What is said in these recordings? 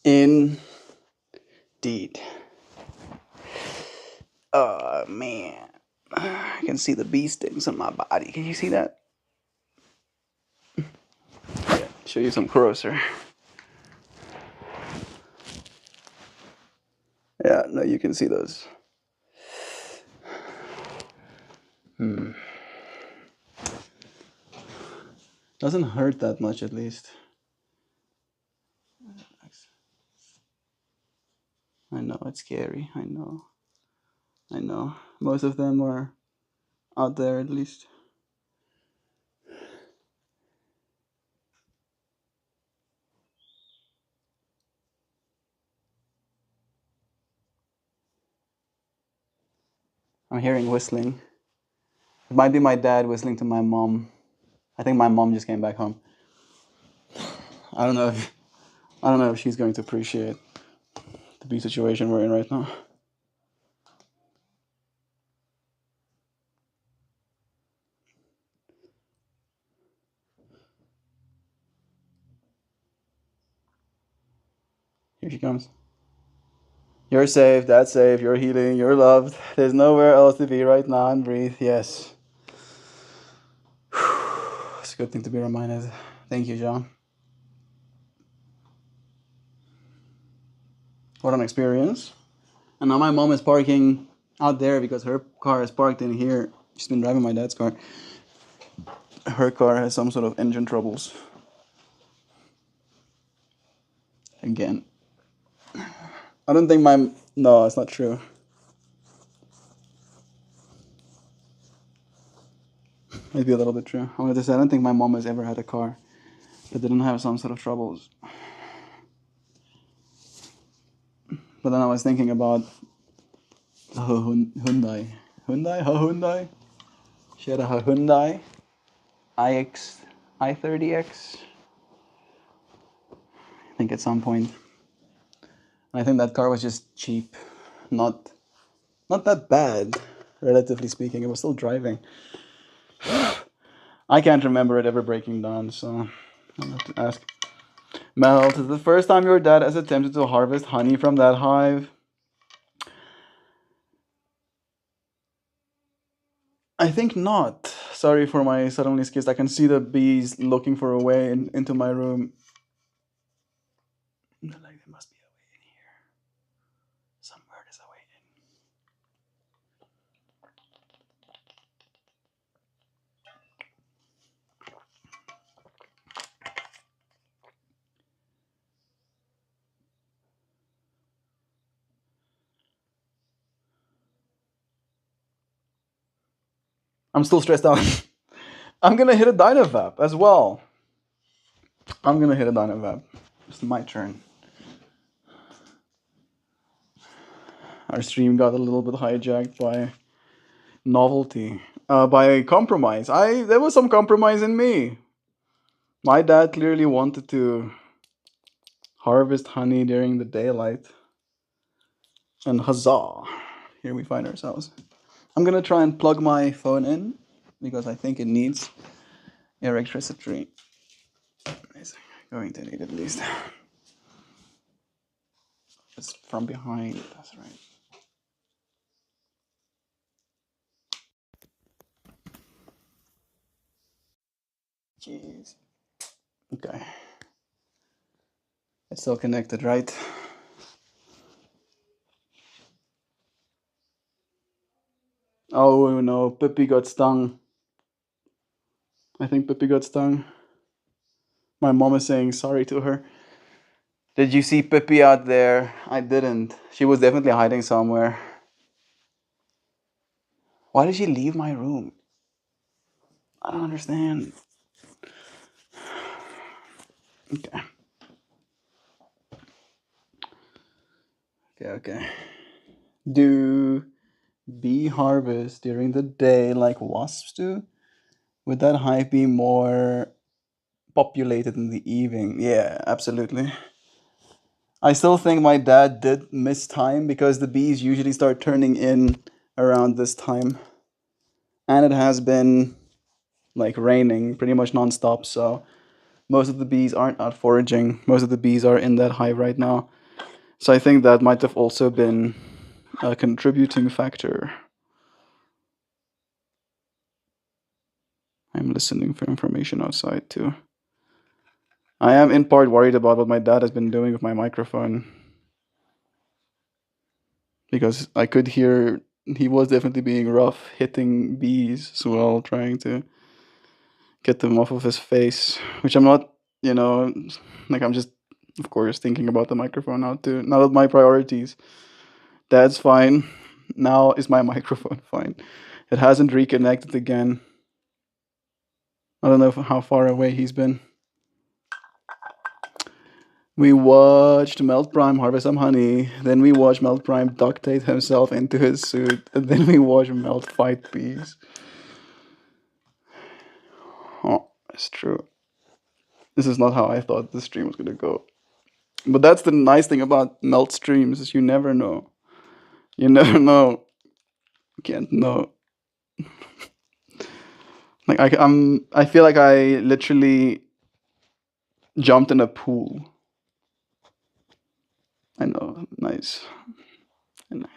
Indeed. Oh man. I can see the bee stings on my body. Can you see that? Yeah, show you some closer. Yeah, no, you can see those. Doesn't hurt that much, at least. I know, it's scary. I know. I know. Most of them are out there, at least. I'm hearing whistling. It might be my dad whistling to my mom. I think my mom just came back home. I don't know if I don't know if she's going to appreciate the bee situation we're in right now. Here she comes. You're safe, that's safe, you're healing, you're loved. There's nowhere else to be right now, and breathe, yes. It's a good thing to be reminded. Thank you, John. What an experience. And now my mom is parking out there because her car is parked in here. She's been driving my dad's car. Her car has some sort of engine troubles. Again. I don't think my... No, it's not true. Might be a little bit true. I wanted to say, I don't think my mom has ever had a car that didn't have some sort of troubles. But then I was thinking about her Hyundai. Her Hyundai? She had a Hyundai i30X. I think at some point. I think that car was just cheap. Not that bad, relatively speaking. It was still driving. I can't remember it ever breaking down, so I'll have to ask. Melt, is it the first time your dad has attempted to harvest honey from that hive? I think not. Sorry for my suddenly skis. I can see the bees looking for a way into my room. Like there must be a way in here. Somewhere there's a way in. I'm still stressed out. I'm gonna hit a Dynavap as well. I'm gonna hit a Dynavap. It's my turn. Our stream got a little bit hijacked by novelty, by compromise. There was some compromise in me. My dad clearly wanted to harvest honey during the daylight, and huzzah! Here we find ourselves. I'm gonna try and plug my phone in because I think it needs electricity. It's going to need at least. It's from behind. That's right. Jeez. Okay. It's still connected, right? Oh no, Pippi got stung. I think Pippi got stung. My mom is saying sorry to her. Did you see Pippi out there? I didn't. She was definitely hiding somewhere. Why did she leave my room? I don't understand. Okay. Okay. Do bee harvest during the day like wasps do? Would that hive be more populated in the evening? Yeah, absolutely. I still think my dad did miss time because the bees usually start turning in around this time. And it has been like raining pretty much nonstop, so Most of the bees aren't out foraging. Most of the bees are in that hive right now. So I think that might have also been a contributing factor. I'm listening for information outside too. I am in part worried about what my dad has been doing with my microphone because I could hear he was definitely being rough, hitting bees as well, trying to get them off of his face, which I'm not, you know, like I'm just, of course, thinking about the microphone now too. Now that my priorities, dad's fine. Now is my microphone fine? It hasn't reconnected again. I don't know how far away he's been. We watched Melt Prime harvest some honey. Then we watched Melt Prime duct tape himself into his suit. And then we watched Melt fight bees. Oh, it's true. This is not how I thought the stream was gonna go. But that's the nice thing about Melt streams is you never know. You never know. You can't know. Like I feel like I literally jumped in a pool. I know. Nice. Nice.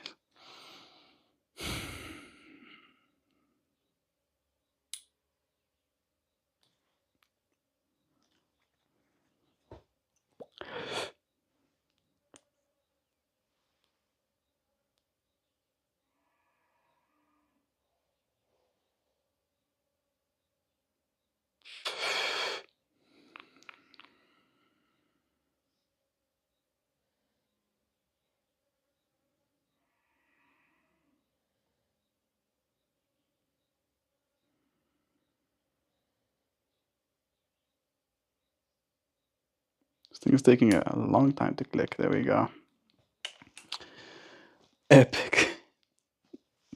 This thing is taking a long time to click. There we go. Epic.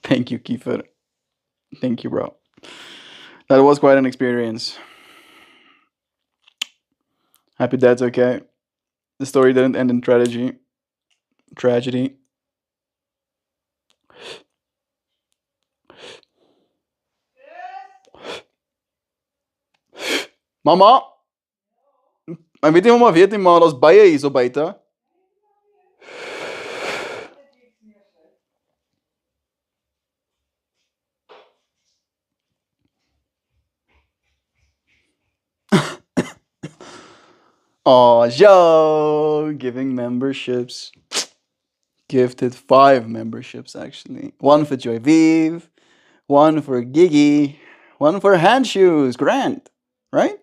Thank you, Kiefer. Thank you, bro. That was quite an experience. Happy dad's okay. The story didn't end in tragedy. Tragedy. Mama! Maar weet je mama weet nie, maar daar's baie hier so buite. Oh, Joe! Giving memberships. Gifted 5 memberships, actually. One for Joy Vive, one for Gigi, one for Handshoes, Grant, right?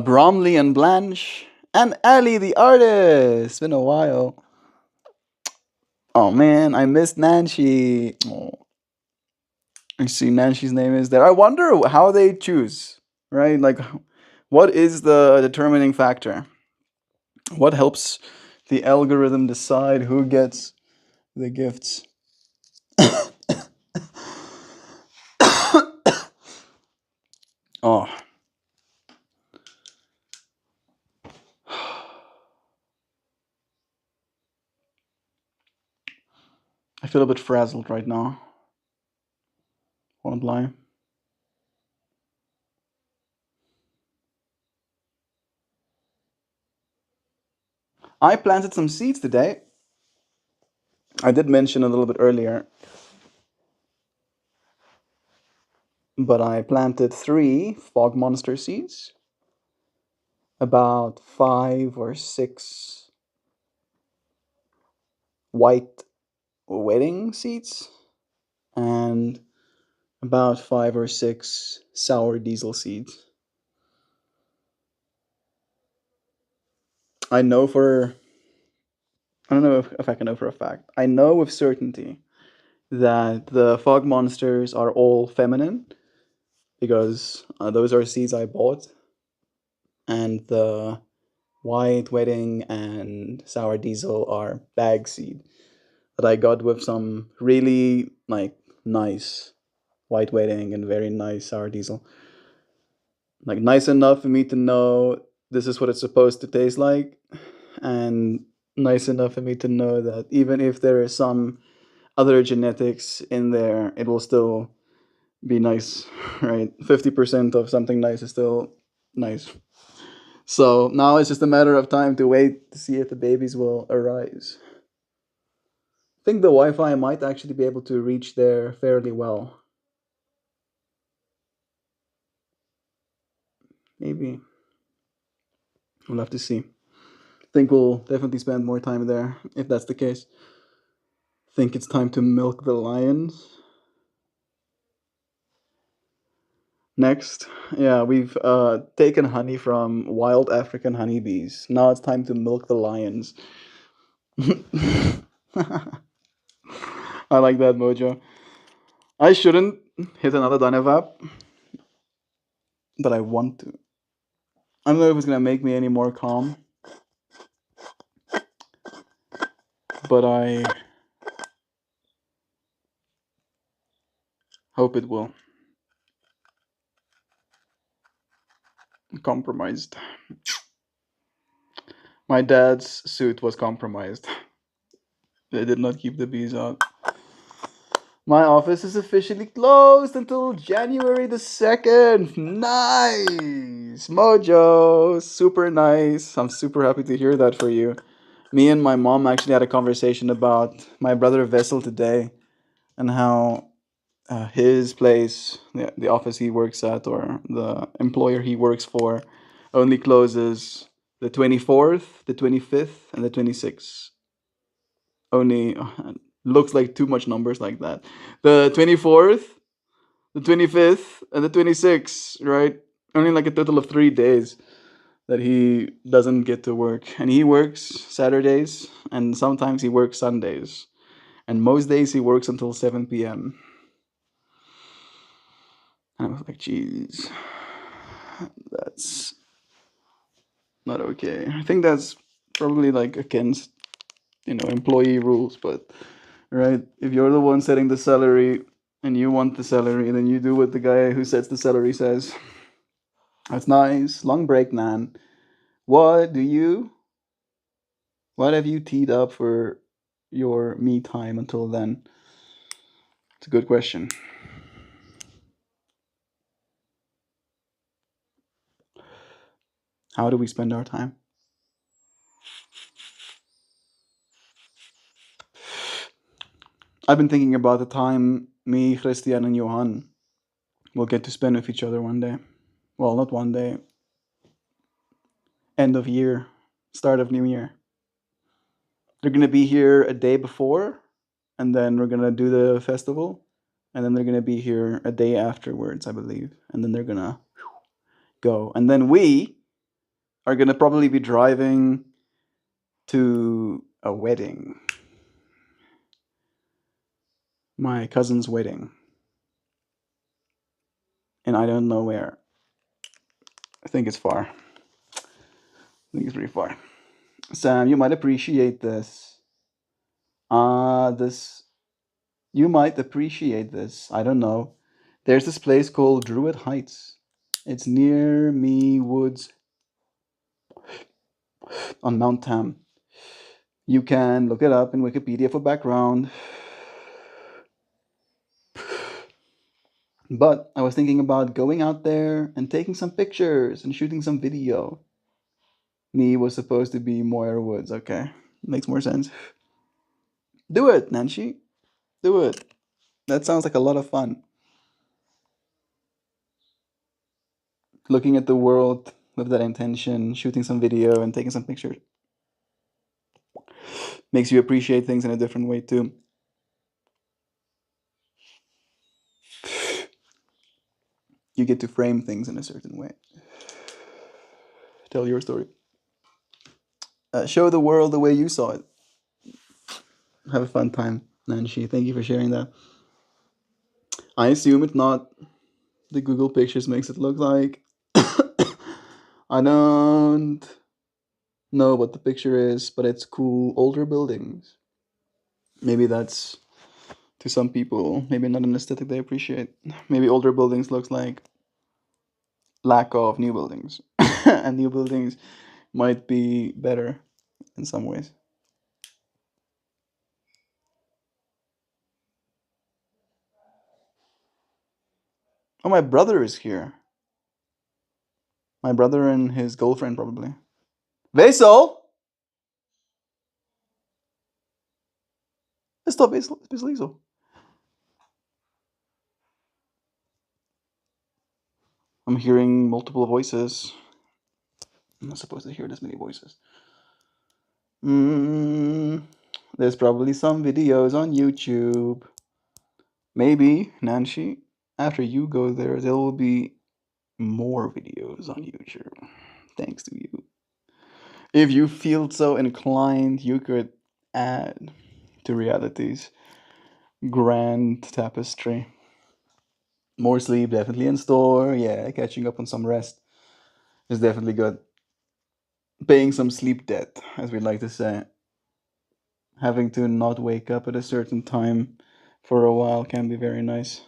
Bromley and Blanche, and Ali the artist. It's been a while. Oh man, I missed Nancy. Oh. I see Nancy's name is there. I wonder how they choose, right? Like, what is the determining factor? What helps the algorithm decide who gets the gifts? Oh. I feel a bit frazzled right now. Won't lie. I planted some seeds today. I did mention a little bit earlier, but I planted 3 fog monster seeds, about 5 or 6 white wedding seeds, and about 5 or 6 sour diesel seeds. I know for, I don't know if I can know for a fact, I know with certainty that the fog monsters are all feminine because those are seeds I bought, and the white wedding and sour diesel are bag seed that I got with some really like nice white wedding and very nice sour diesel. Like nice enough for me to know this is what it's supposed to taste like, and nice enough for me to know that even if there is some other genetics in there, it will still be nice, right? 50% of something nice is still Nice. So now it's just a matter of time to wait to see if the babies will arise. I think the Wi-Fi might actually be able to reach there fairly well. Maybe. We'll have to see. I think we'll definitely spend more time there if that's the case. I think it's time to milk the lions. Next, yeah, we've taken honey from wild African honeybees. Now it's time to milk the lions. I like that, Mojo. I shouldn't hit another Dynavap, but I want to. I don't know if it's gonna make me any more calm, but I hope it will. Compromised. My dad's suit was compromised. They did not keep the bees out. My office is officially closed until January the 2nd. Nice! Mojo! Super nice. I'm super happy to hear that for you. Me and my mom actually had a conversation about my brother Vessel today and how his place, the office he works at, or the employer he works for, only closes the 24th, the 25th, and the 26th. Only looks like too much numbers like that. The 24th, the 25th, and the 26th, right? Only like a total of 3 days that he doesn't get to work. And he works Saturdays, and sometimes he works Sundays. And most days he works until 7 p.m. And I was like, geez, that's not okay. I think that's probably like against, employee rules, but right, if you're the one setting the salary and you want the salary, then you do what the guy who sets the salary says. That's nice. Long break, Nan. What do you what have you teed up for your me time until then? It's a good question. How do we spend our time? I've been thinking about the time me, Christian, and Johan will get to spend with each other one day. Well, not one day. End of year, start of new year. They're gonna be here a day before, and then we're gonna do the festival, and then they're gonna be here a day afterwards, I believe, and then they're gonna go, and then we are gonna probably be driving to a wedding, my cousin's wedding, and I don't know where. I think it's far. I think it's pretty far. Sam, you might appreciate this. This you might appreciate this. I don't know. There's this place called Druid Heights. It's near me woods on Mount Tam. You can look it up in Wikipedia for background. But I was thinking about going out there and taking some pictures and shooting some video. Me was supposed to be Moira Woods. Okay, makes more sense. Do it, Nancy. Do it. That sounds like a lot of fun. Looking at the world with that intention, shooting some video and taking some pictures makes you appreciate things in a different way too. You get to frame things in a certain way. Tell your story. Show the world the way you saw it. Have a fun time, Nancy. Thank you for sharing that. I assume it's not the Google Pictures makes it look like. I don't know what the picture is, but it's cool older buildings. Maybe that's to some people, maybe not an aesthetic they appreciate. Maybe older buildings looks like lack of new buildings. And new buildings might be better in some ways. Oh, my brother is here. My brother and his girlfriend, probably. Vesel! Stop, Vesel. Vesel. I'm hearing multiple voices. I'm not supposed to hear this many voices. Mm, there's probably some videos on YouTube. Maybe, Nancy, after you go there will be more videos on YouTube. Thanks to you. If you feel so inclined, you could add to reality's grand tapestry. More sleep definitely in store. Yeah, catching up on some rest is definitely good. Paying some sleep debt, as we like to say. Having to not wake up at a certain time for a while can be very nice.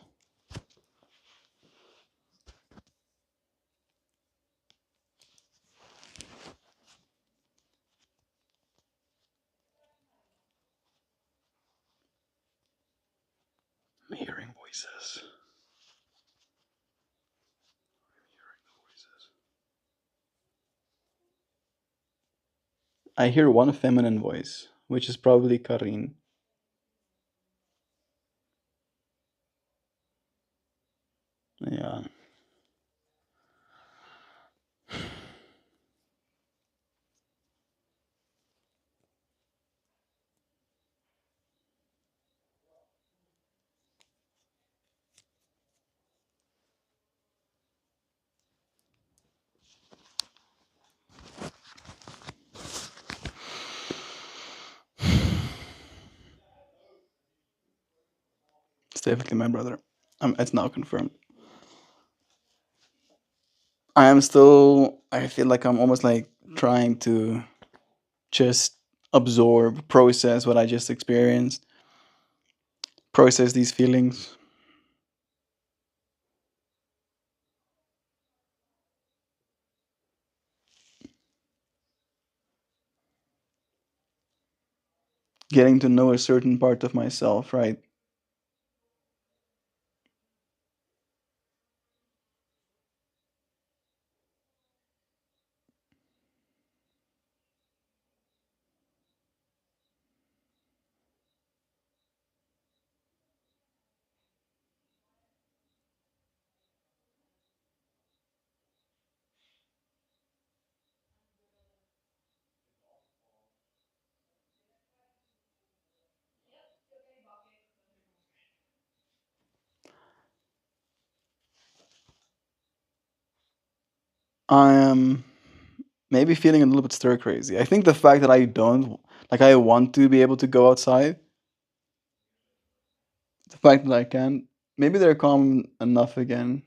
I'm hearing voices. I hear one feminine voice, which is probably Karin. Yeah. It's definitely my brother. It's now confirmed. I am still. I feel like I'm almost like trying to just absorb, process what I just experienced, process these feelings. Getting to know a certain part of myself, right? I am maybe feeling a little bit stir crazy. I think the fact that I don't like I want to be able to go outside, the fact that I can, maybe they're calm enough again.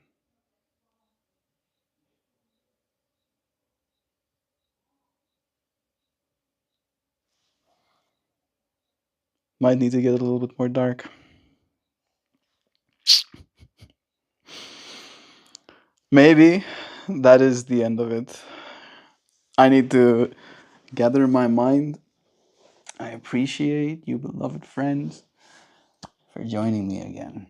Might need to get a little bit more dark. Maybe that is the end of it. I need to gather my mind. I appreciate you, beloved friends, for joining me again,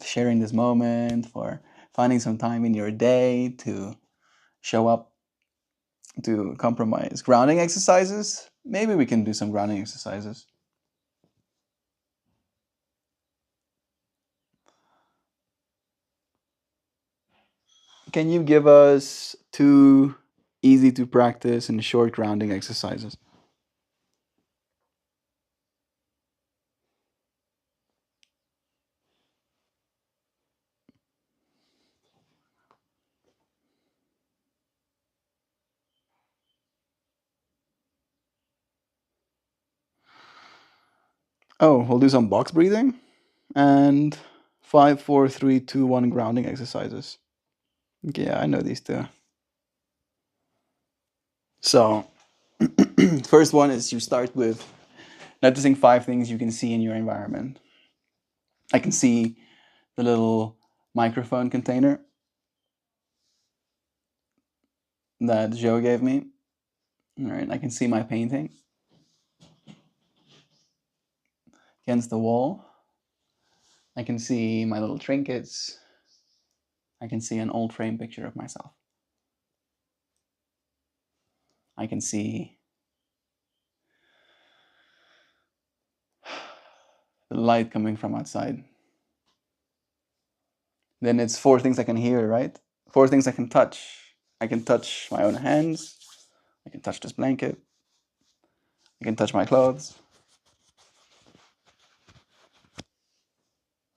sharing this moment, for finding some time in your day to show up to compromise. Grounding exercises? Maybe we can do some grounding exercises. Can you give us two easy to practice and short grounding exercises? Oh, we'll do some box breathing and 5, 4, 3, 2, 1 grounding exercises. Yeah, I know these two. So, first one is you start with noticing 5 things you can see in your environment. I can see the little microphone container that Joe gave me. All right, I can see my painting against the wall. I can see my little trinkets. I can see an old frame picture of myself. I can see the light coming from outside. Then it's 4 things I can hear, right? 4 things I can touch. I can touch my own hands. I can touch this blanket. I can touch my clothes.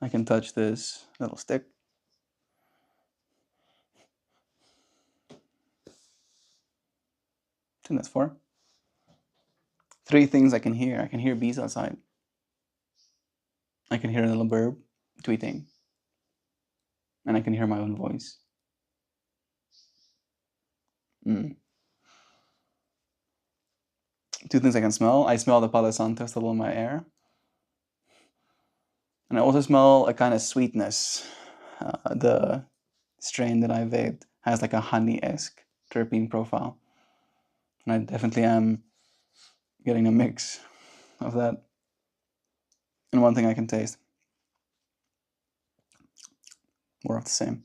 I can touch this little stick. I think that's 4. 3 things I can hear. I can hear bees outside. I can hear a little bird tweeting. And I can hear my own voice. 2 things I can smell. I smell the Palo Santo still in my air. And I also smell a kind of sweetness. The strain that I vaped has like a honey-esque terpene profile. And I definitely am getting a mix of that. And one thing I can taste. More of the same.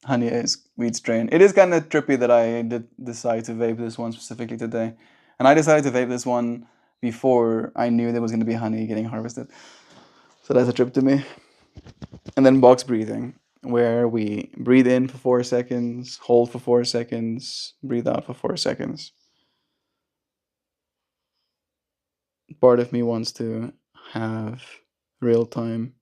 Honey-esque weed strain. It is kind of trippy that I did decide to vape this one specifically today. And I decided to vape this one before I knew there was going to be honey getting harvested. So that's a trip to me. And then box breathing, where we breathe in for 4 seconds, hold for 4 seconds, breathe out for 4 seconds. Part of me wants to have real time.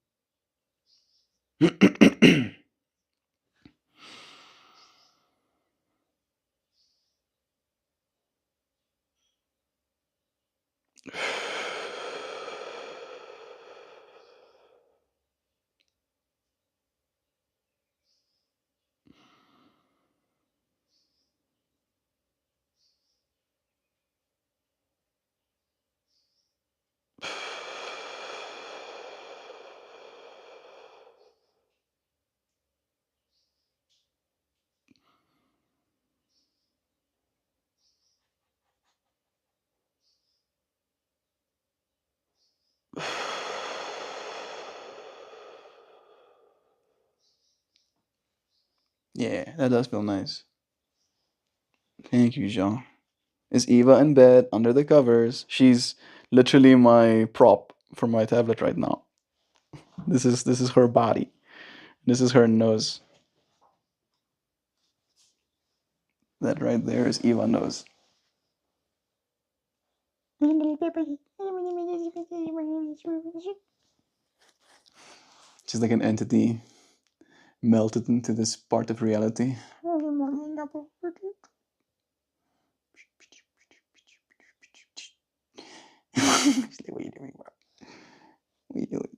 Yeah, that does feel nice. Thank you, Jean. Is Eva in bed under the covers? She's literally my prop for my tablet right now. This is her body. This is her nose. That right there is Eva nose. She's like an entity melted into this part of reality. She's like, what are you doing, bro? What are you doing?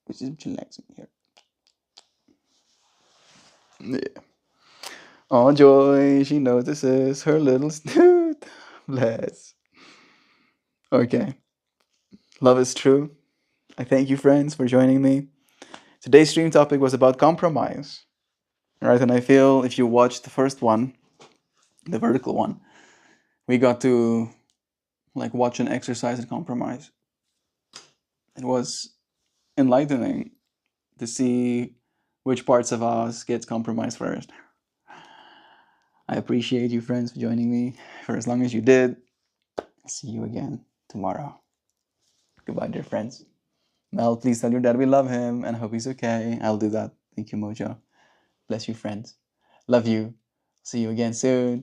We're just chillaxing here. Yeah. Oh, Joy, she notices her little snoot. Bless. Okay. Love is true. I thank you, friends, for joining me. Today's stream topic was about compromise. Right? And I feel if you watched the first one, the vertical one, we got to like watch an exercise in compromise. It was enlightening to see which parts of us gets compromised first. I appreciate you, friends, for joining me for as long as you did. I'll see you again tomorrow. Goodbye, dear friends. Mel, please tell your dad we love him and hope he's okay. I'll do that. Thank you, Mojo. Bless you, friends. Love you. See you again soon.